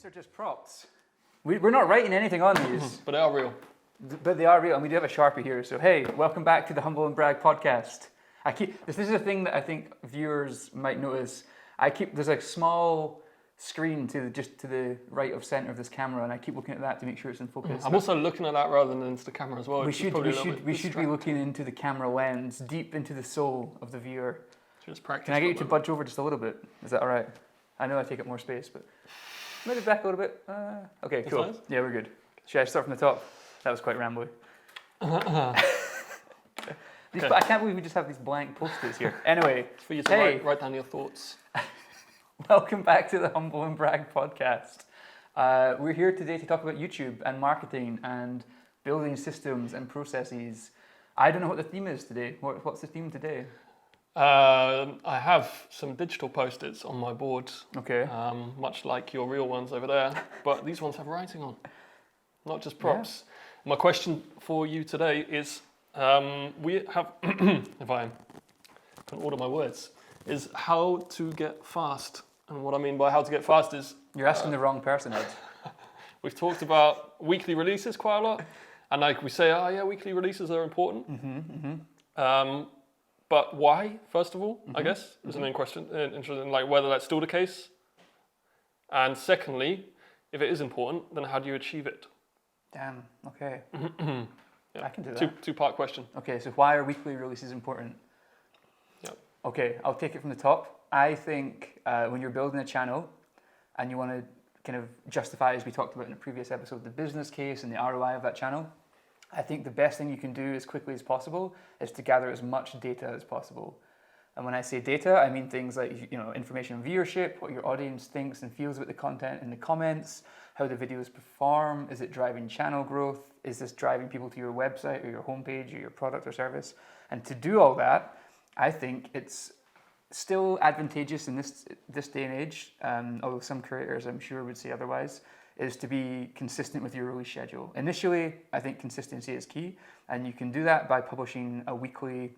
minutes are just props. We're not writing anything on these. But they are real. But they are real, and we do have a Sharpie here. So hey, welcome back to the Humble and Brag podcast. This is a thing that I think viewers might notice. There's a small screen to the right of center of this camera, and I keep looking at that to make sure it's in focus. I'm also looking at that rather than into the camera as well. We should be looking into the camera lens, deep into the soul of the viewer. Just practice. Can I get you to budge over just a little bit? Is that all right? I know I take up more space, but maybe back a little bit. Okay, cool. Nice. Yeah, we're good. Should I start from the top? That was quite rambly. I can't believe we just have these blank post-its here. Anyway, it's for you to write down your thoughts. Welcome back to the Humble and Brag podcast. We're here today to talk about YouTube and marketing and building systems and processes. I don't know what the theme is today. What's the theme today? I have some digital post-its on my board. Okay. Much like your real ones over there, but these ones have writing on, not just props. Yeah. My question for you today is, we have, if I can order my words, is how to get fast. And what I mean by how to get fast is... You're asking the wrong person, Ed. We've talked about weekly releases quite a lot. And like we say, weekly releases are important. But why, first of all, I guess, is the main question. Interested in like whether that's still the case. And secondly, if it is important, then how do you achieve it? Damn, okay. Yeah. I can do that. Two-part question. Okay, so why are weekly releases important? Yep. Okay, I'll take it from the top. I think when you're building a channel and you want to kind of justify, as we talked about in a previous episode, the business case and the ROI of that channel, I think the best thing you can do as quickly as possible is to gather as much data as possible. And when I say data, I mean things like information on viewership, what your audience thinks and feels about the content in the comments, how the videos perform, is it driving channel growth, is this driving people to your website or your homepage or your product or service? And to do all that, I think it's still advantageous in this day and age, although some creators I'm sure would say otherwise, is to be consistent with your release schedule. Initially, I think consistency is key, and you can do that by publishing a weekly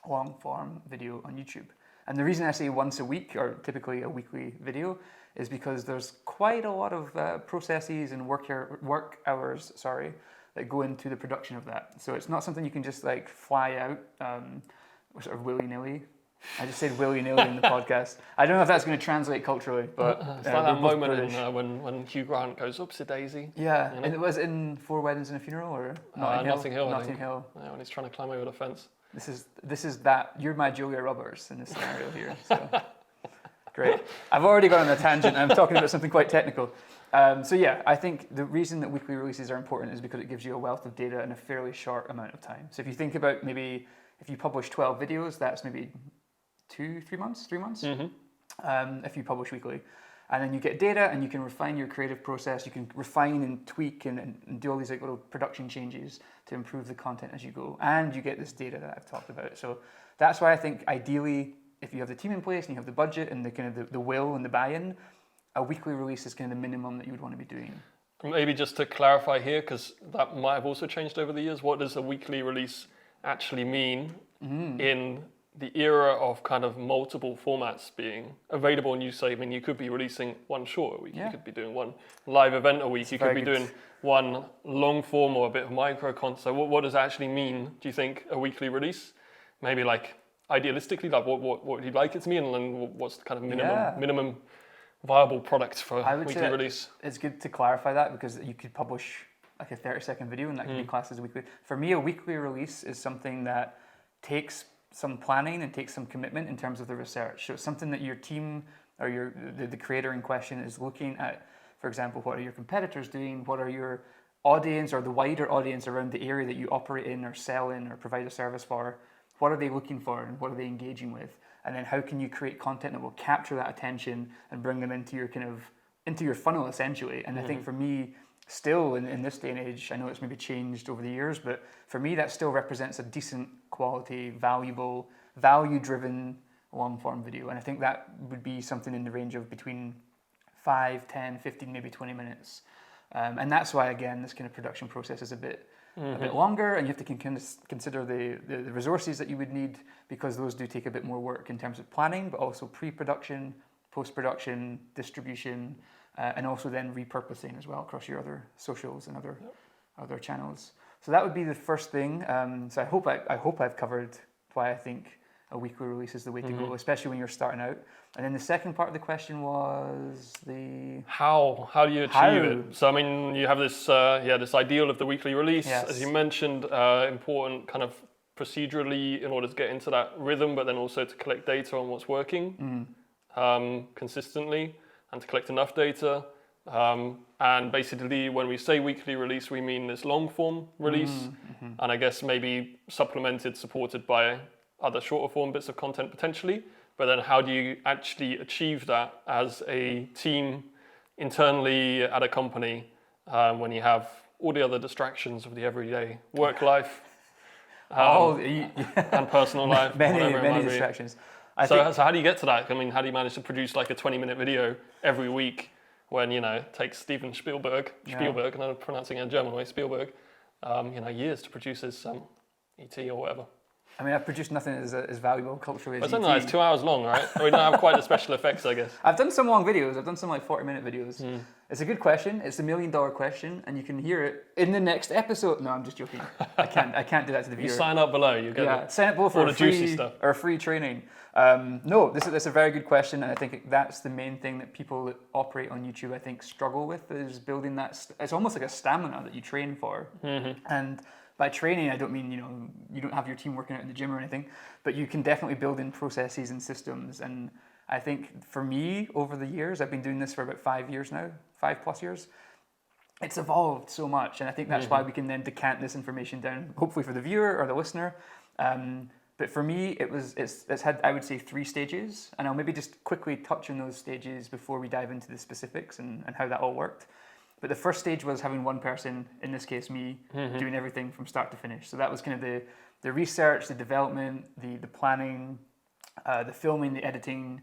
long-form video on YouTube. And the reason I say once a week, or typically a weekly video, is because there's quite a lot of processes and work hours, that go into the production of that. So it's not something you can just like fly out sort of willy-nilly. I just said willy-nilly in the podcast. I don't know if that's going to translate culturally, but... It's like that moment when Hugh Grant goes, oopsie-daisy. Yeah, and it was in 4 Weddings and a Funeral, or Notting Hill. Notting Hill. Yeah, when he's trying to climb over the fence. This is that. You're my Julia Roberts in this scenario here. So. Great. I've already gone on a tangent. I'm talking about something quite technical. So yeah, I think the reason that weekly releases are important is because it gives you a wealth of data in a fairly short amount of time. So if you think about maybe if you publish 12 videos, that's maybe 3 months. If you publish weekly. And then you get data and you can refine your creative process. You can refine and tweak and do all these like little production changes to improve the content as you go. And you get this data that I've talked about. So that's why I think ideally, if you have the team in place and you have the budget and the kind of the will and the buy-in, a weekly release is kind of the minimum that you would want to be doing. Maybe just to clarify here, because that might have also changed over the years, what does a weekly release actually mean in the era of kind of multiple formats being available? And you say, you could be releasing one short a week, you could be doing one live event a week, you could be doing one long form or a bit of micro content. So what does it actually mean, do you think, a weekly release? Maybe like idealistically, like what would you like it to mean, and then what's the kind of minimum viable product for a weekly release? It's good to clarify that, because you could publish like a 30-second video and that could be classed as a weekly. For me, a weekly release is something that takes some planning and takes some commitment in terms of the research. So it's something that your team or the creator in question is looking at. For example, what are your competitors doing? What are your audience or the wider audience around the area that you operate in or sell in or provide a service for? What are they looking for and what are they engaging with? And then how can you create content that will capture that attention and bring them into your funnel essentially? And I think for me, still in this day and age, I know it's maybe changed over the years, but for me that still represents a decent quality, valuable, value-driven long-form video. And I think that would be something in the range of between 5, 10, 15, maybe 20 minutes. And that's why, again, this kind of production process is a bit longer, and you have to consider the resources that you would need, because those do take a bit more work in terms of planning, but also pre-production, post-production, distribution, and also then repurposing as well across your other socials and other channels. So that would be the first thing. So I hope I've covered why I think a weekly release is the way to go, especially when you're starting out. And then the second part of the question was the how do you achieve it? So I mean, you have this this ideal of the weekly release, as you mentioned, important kind of procedurally in order to get into that rhythm, but then also to collect data on what's working consistently and to collect enough data. And basically, when we say weekly release, we mean this long form release, and I guess maybe supplemented, supported by other shorter form bits of content potentially. But then how do you actually achieve that as a team internally at a company when you have all the other distractions of the everyday work life and personal life? Many distractions. So how do you get to that? I mean, how do you manage to produce like a 20-minute video every week when, it takes Steven Spielberg, and I'm pronouncing it in German way, Spielberg, years to produce his ET or whatever? I mean, I've produced nothing as valuable culturally as ET. It's 2 hours long, right? We don't have quite the special effects, I guess. I've done some long videos. I've done some like 40-minute videos. It's a good question. It's the $1 million question, and you can hear it in the next episode. No, I'm just joking. I can't do that to the viewer. You sign up below. You get sign up below for all the juicy stuff or free training. No, this is a very good question, and I think that's the main thing that people that operate on YouTube, I think, struggle with, is building that. It's almost like a stamina that you train for, and by training, I don't mean, you don't have your team working out in the gym or anything, but you can definitely build in processes and systems. And I think for me, over the years, I've been doing this for about 5 years now, 5+ years. It's evolved so much, and I think that's why we can then decant this information down, hopefully for the viewer or the listener. But for me, it's had, I would say, 3 stages, and I'll maybe just quickly touch on those stages before we dive into the specifics and how that all worked. But the first stage was having one person, in this case me, doing everything from start to finish. So that was kind of the research, the development, the planning, the filming, the editing,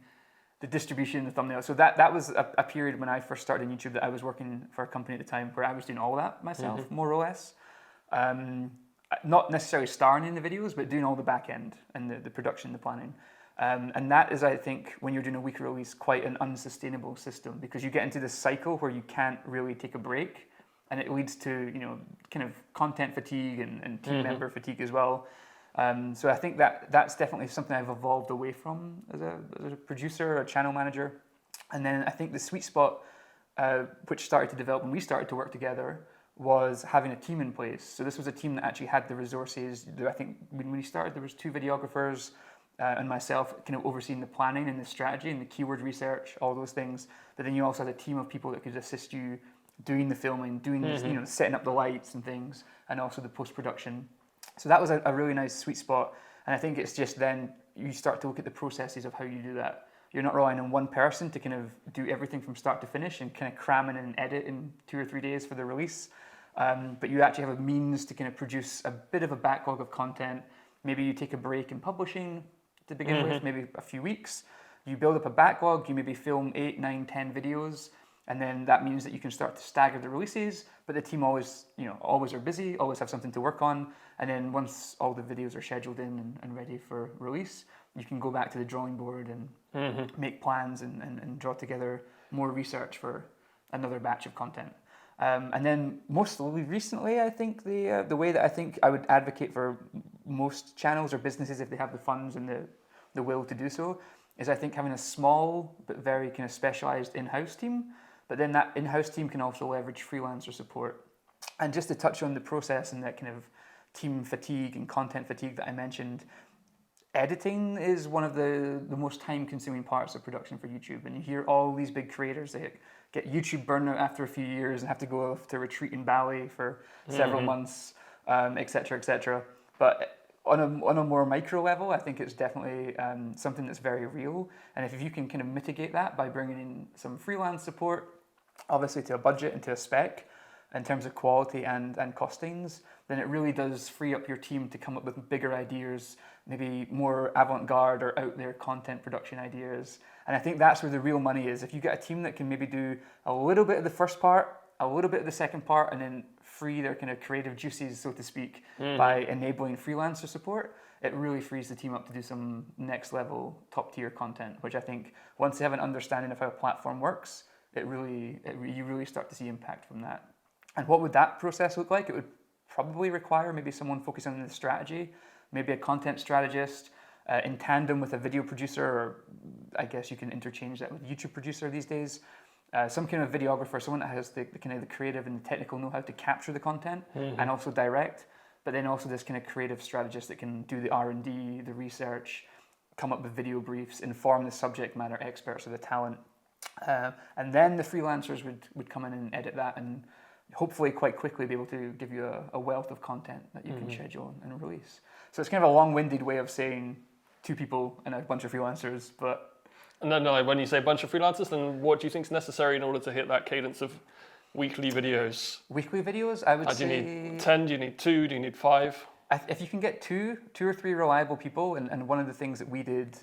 the distribution, the thumbnail. So that was a period when I first started on YouTube that I was working for a company at the time where I was doing all that myself, more or less. Not necessarily starring in the videos, but doing all the back end and the production, the planning. And that is, I think, when you're doing a weekly release, quite an unsustainable system, because you get into this cycle where you can't really take a break, and it leads to kind of content fatigue and team member fatigue as well. So I think that's definitely something I've evolved away from as a producer or a channel manager. And then I think the sweet spot, which started to develop when we started to work together, was having a team in place. So this was a team that actually had the resources. I think when we started, there was 2 videographers, and myself kind of overseeing the planning and the strategy and the keyword research, all those things. But then you also had a team of people that could assist you doing the filming, doing this, setting up the lights and things, and also the post-production. So that was a really nice sweet spot. And I think it's just then you start to look at the processes of how you do that. You're not relying on one person to kind of do everything from start to finish and kind of cram in and edit in 2 or 3 days for the release. But you actually have a means to kind of produce a bit of a backlog of content. Maybe you take a break in publishing to begin with, maybe a few weeks. You build up a backlog, you maybe film 8, 9, 10 videos, and then that means that you can start to stagger the releases, but the team always are busy, always have something to work on, and then once all the videos are scheduled in and ready for release, you can go back to the drawing board and make plans and draw together more research for another batch of content. And then mostly recently, I think the way that I think I would advocate for most channels or businesses, if they have the funds and the will to do so, is I think having a small but very kind of specialized in-house team. But then that in-house team can also leverage freelancer support. And just to touch on the process and that kind of team fatigue and content fatigue that I mentioned, editing is one of the most time-consuming parts of production for YouTube. And you hear all these big creators that get YouTube burnout after a few years and have to go off to retreat in Bali for several months, et cetera, et cetera. But on a more micro level, I think it's definitely something that's very real. And if you can kind of mitigate that by bringing in some freelance support, obviously to a budget and to a spec, in terms of quality and costings, then it really does free up your team to come up with bigger ideas, maybe more avant-garde or out there content production ideas. And I think that's where the real money is. If you get a team that can maybe do a little bit of the first part, a little bit of the second part, and then free their kind of creative juices, so to speak, by enabling freelancer support, it really frees the team up to do some next level top tier content, which I think once they have an understanding of how a platform works, you really start to see impact from that. And what would that process look like? It would probably require maybe someone focusing on the strategy, maybe a content strategist in tandem with a video producer, or I guess you can interchange that with YouTube producer these days. Some kind of videographer, someone that has the kind of the creative and the technical know-how to capture the content and also direct, but then also this kind of creative strategist that can do the R&D, the research, come up with video briefs, inform the subject matter experts or the talent. And then the freelancers would come in and edit that and hopefully quite quickly be able to give you a wealth of content that you can schedule and release. So it's kind of a long-winded way of saying 2 people and a bunch of freelancers, but... And then when you say a bunch of freelancers, then what do you think is necessary in order to hit that cadence of weekly videos? Weekly videos, I would say... Do you need 10? Do you need 2? Do you need 5? If you can get two or three reliable people, and one of the things that we did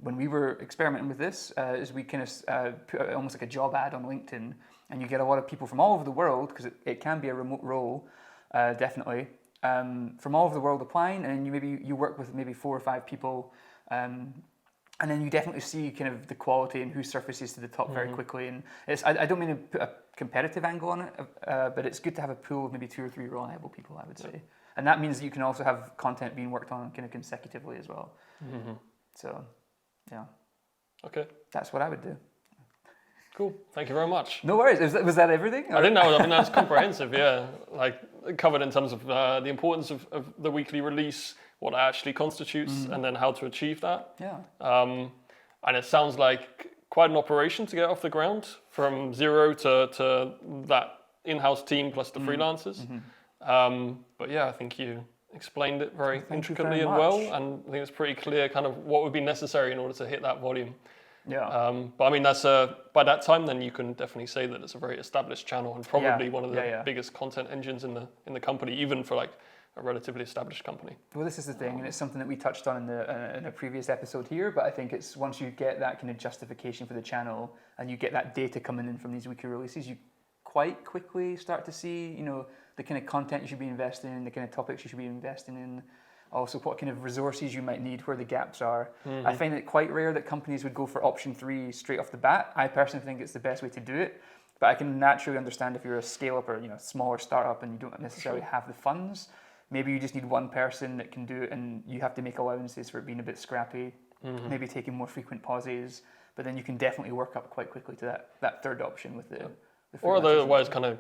when we were experimenting with this is we kind of put almost like a job ad on LinkedIn, and you get a lot of people from all over the world, because it can be a remote role, definitely, from all over the world applying, and you work with maybe 4 or 5 people, and then you definitely see kind of the quality and who surfaces to the top very quickly. And I don't mean to put a competitive angle on it, but it's good to have a pool of maybe 2 or 3 reliable people, I would say. And that means that you can also have content being worked on kind of consecutively as well. So, yeah. Okay. That's what I would do. Cool. Thank you very much. No worries. Was that everything? I didn't know. I mean, that's comprehensive, yeah. Like, covered in terms of the importance of the weekly release, what it actually constitutes, and then how to achieve that. Yeah. And it sounds like quite an operation to get off the ground from zero to that in-house team plus the freelancers. But yeah, I think you explained it very intricately and well, and I think it's pretty clear kind of what would be necessary in order to hit that volume. Yeah. But I mean, that's by that time, then you can definitely say that it's a very established channel and probably one of the biggest content engines in the company, even for like a relatively established company. Well, this is the thing, and it's something that we touched on in a previous episode here, but I think it's once you get that kind of justification for the channel and you get that data coming in from these weekly releases, you quite quickly start to see, you know, the kind of content you should be investing in, the kind of topics you should be investing in, also what kind of resources you might need, where the gaps are. I find it quite rare that companies would go for option 3 straight off the bat. I personally think it's the best way to do it, but I can naturally understand if you're a scale-up or, you know, smaller startup and you don't necessarily have the funds, maybe you just need one person that can do it and you have to make allowances for it being a bit scrappy, maybe taking more frequent pauses, but then you can definitely work up quite quickly to that third option with the or otherwise kind of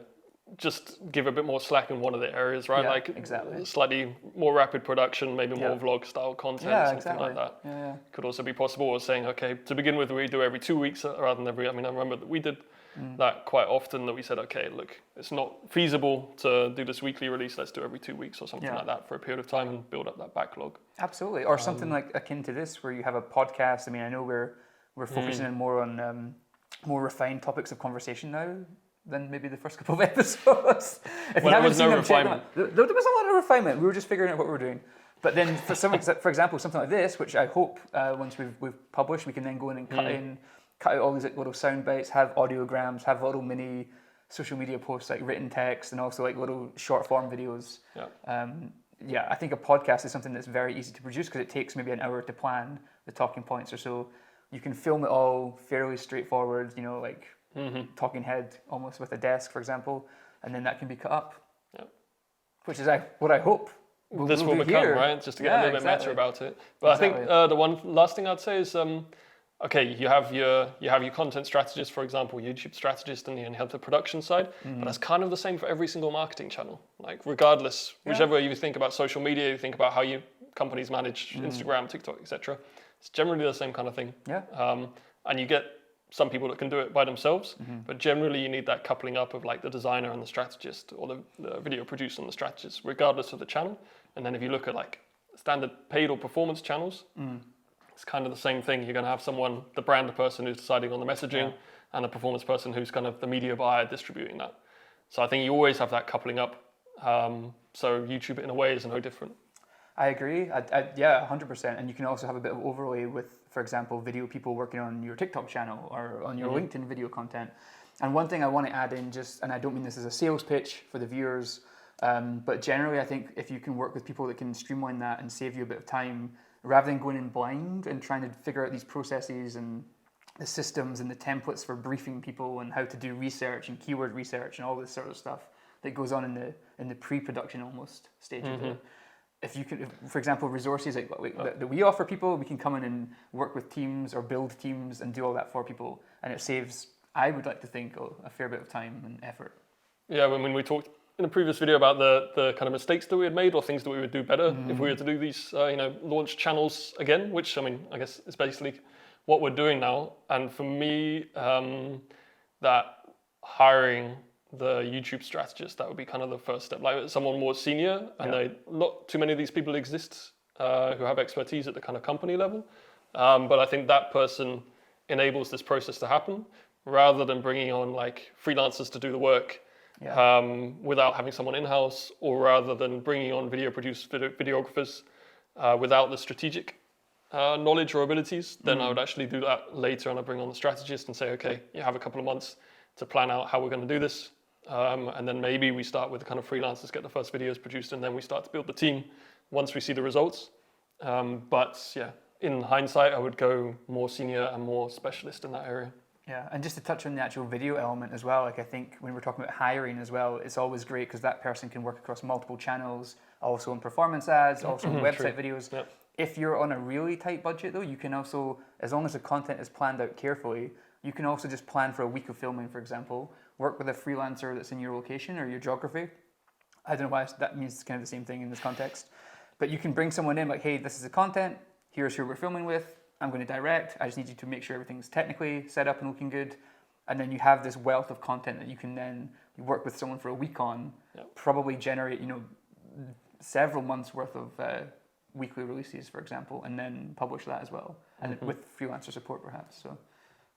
just give a bit more slack in one of the areas, right? Yeah, like exactly. Slightly more rapid production, maybe more vlog style content, something like that. Yeah. Could also be possible, or saying, okay, to begin with, we do every 2 weeks rather than every. I mean, I remember that we did that quite often. That we said, okay, look, it's not feasible to do this weekly release. Let's do every 2 weeks or something like that for a period of time and build up that backlog. Absolutely, or something like akin to this, where you have a podcast. I mean, I know we're focusing in more on more refined topics of conversation now than maybe the first couple of episodes. If you haven't seen them, refinement. There was a lot of refinement. We were just figuring out what we were doing. But then for example, something like this, which I hope once we've published, we can then go in and cut out all these like little sound bites, have audiograms, have little mini social media posts, like written text, and also like little short form videos. I think a podcast is something that's very easy to produce because it takes maybe an hour to plan the talking points or so. You can film it all fairly straightforward, you know, like talking head almost with a desk, for example, and then that can be cut up. Which is what I hope this will become here. Right? Just to get a little bit meta about it. But I think the one last thing I'd say is, okay, you have your content strategist, for example, YouTube strategist, and you have the production side. But that's kind of the same for every single marketing channel. Like regardless, whichever you think about social media, you think about how companies manage Instagram, TikTok, etc. It's generally the same kind of thing. And you get some people that can do it by themselves, but generally you need that coupling up of like the designer and the strategist, or the video producer and the strategist, regardless of the channel. And then if you look at like standard paid or performance channels, it's kind of the same thing. You're going to have someone, the brand person who's deciding on the messaging, and the performance person who's kind of the media buyer distributing that. So I think you always have that coupling up. So YouTube in a way is no different. I agree. 100%. And you can also have a bit of overlay with, for example, video people working on your TikTok channel or on your LinkedIn video content. And one thing I want to add in, and I don't mean this as a sales pitch for the viewers, but generally I think if you can work with people that can streamline that and save you a bit of time, rather than going in blind and trying to figure out these processes and the systems and the templates for briefing people and how to do research and keyword research and all this sort of stuff that goes on in the pre-production almost stage of it. If you could, for example, resources that we offer people, we can come in and work with teams or build teams and do all that for people, and it saves, I would like to think, a fair bit of time and effort. Yeah, when we talked in a previous video about the kind of mistakes that we had made or things that we would do better if we were to do these, launch channels again, which, I mean, I guess is basically what we're doing now. And for me, that hiring the YouTube strategist, that would be kind of the first step, like someone more senior, and not too many of these people exist who have expertise at the kind of company level. But I think that person enables this process to happen rather than bringing on like freelancers to do the work without having someone in-house, or rather than bringing on videographers without the strategic knowledge or abilities. Then I would actually do that later, and I bring on the strategist and say, okay, you have a couple of months to plan out how we're going to do this. And then maybe we start with the kind of freelancers, get the first videos produced, and then we start to build the team once we see the results. But yeah, in hindsight, I would go more senior and more specialist in that area. Yeah, and just to touch on the actual video element as well, like I think when we're talking about hiring as well, it's always great because that person can work across multiple channels, also in performance ads, also in website videos. Yep. If you're on a really tight budget though, you can also, as long as the content is planned out carefully, you can also just plan for a week of filming, for example, work with a freelancer that's in your location or your geography. I don't know why that means kind of the same thing in this context, but you can bring someone in like, hey, this is the content, here's who we're filming with, I'm going to direct, I just need you to make sure everything's technically set up and looking good. And then you have this wealth of content that you can then work with someone for a week on, probably generate, several months worth of weekly releases, for example, and then publish that as well. And with freelancer support perhaps. So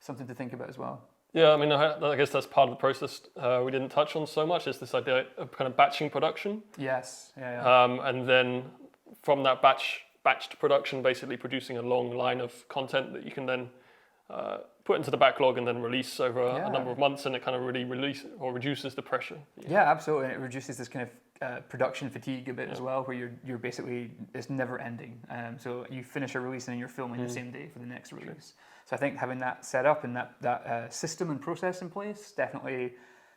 something to think about as well. Yeah, I mean, I guess that's part of the process we didn't touch on so much, is this idea of kind of batching production. Yes, and then from that batched production, basically producing a long line of content that you can then put into the backlog and then release over a number of months, and it kind of really reduces the pressure. Yeah, absolutely, and it reduces this kind of production fatigue a bit as well, where you're basically, it's never ending. So you finish a release and then you're filming the same day for the next release. So I think having that set up and that system and process in place definitely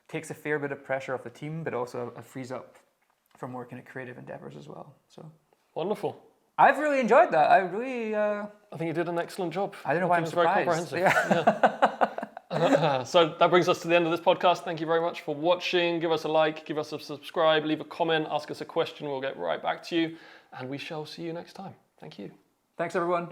takes a fair bit of pressure off the team, but also frees up for more kind of creative endeavors as well. So wonderful. I've really enjoyed that. I think you did an excellent job. I don't know why I'm surprised. Very comprehensive. So that brings us to the end of this podcast. Thank you very much for watching. Give us a like, give us a subscribe, leave a comment, ask us a question. We'll get right back to you, and we shall see you next time. Thank you. Thanks, everyone.